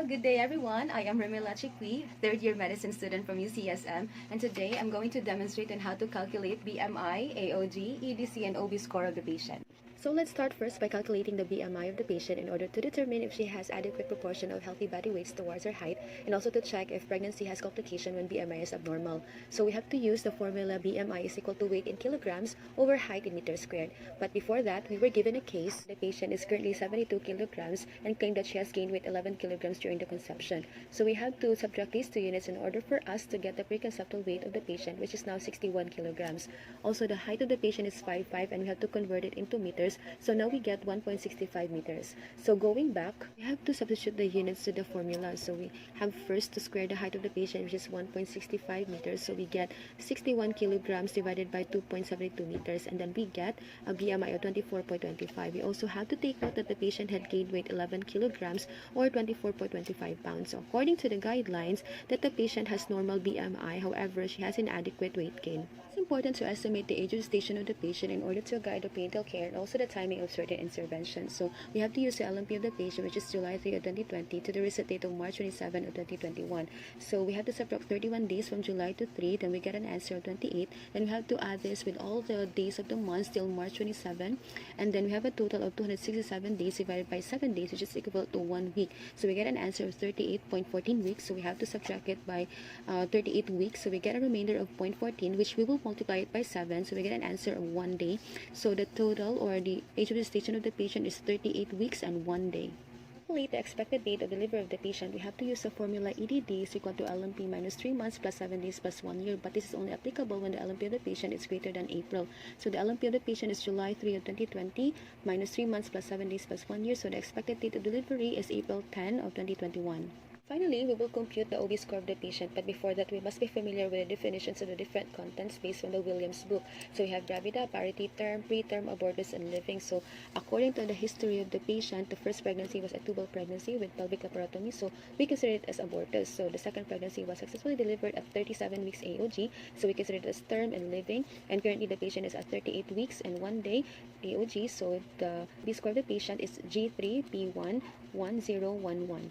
good day everyone. I am Remila Chikwi, third year medicine student from UCSM, and today I'm going to demonstrate on how to calculate BMI, AOG, EDC, and OB score of the patient. So let's start first by calculating the BMI of the patient in order to determine if she has adequate proportion of healthy body weights towards her height, and also to check if pregnancy has complication when BMI is abnormal. So we have to use the formula BMI is equal to weight in kilograms over height in meters squared. But before that, we were given a case. The patient is currently 72 kilograms and claimed that she has gained weight 11 kilograms during the conception. So we have to subtract these two units in order for us to get the preconceptual weight of the patient, which is now 61 kilograms. Also, the height of the patient is 5'5", and we have to convert it into meters. So now we get 1.65 meters. So going back, we have to substitute the units to the formula. So we have first to square the height of the patient, which is 1.65 meters. So we get 61 kilograms divided by 2.72 meters, and then we get a BMI of 24.25. We also have to take note that the patient had gained weight 11 kilograms or 24.25 pounds. So according to the guidelines, that the patient has normal BMI, however, she has inadequate weight gain. It's important to estimate the age gestation of the patient in order to guide the prenatal care and also the timing of certain interventions. So we have to use the LMP of the patient, which is July 3 of 2020 to the recent date of March 27 of 2021. So we have to subtract 31 days from July to 3, then we get an answer of 28. Then we have to add this with all the days of the month till March 27, and then we have a total of 267 days divided by 7 days, which is equal to 1 week. So we get an answer of 38.14 weeks. So we have to subtract it by 38 weeks. So we get a remainder of 0.14, which we will multiply it by 7. So we get an answer of 1 day. So the total or the age of gestation of the patient is 38 weeks and 1 day. To calculate the expected date of delivery of the patient, we have to use the formula EDD is equal to LMP minus 3 months plus 7 days plus 1 year, but this is only applicable when the LMP of the patient is greater than April. So the LMP of the patient is July 3 of 2020 minus 3 months plus 7 days plus 1 year, so the expected date of delivery is April 10 of 2021. Finally, we will compute the OB score of the patient, but before that, we must be familiar with the definitions of the different contents based on the Williams book. So we have gravida, parity, term, preterm, abortus, and living. So according to the history of the patient, the first pregnancy was a tubal pregnancy with pelvic laparotomy, so we consider it as abortus. So the second pregnancy was successfully delivered at 37 weeks AOG, so we consider it as term and living. And currently, the patient is at 38 weeks and 1 day AOG, so the OB score of the patient is G3P11011.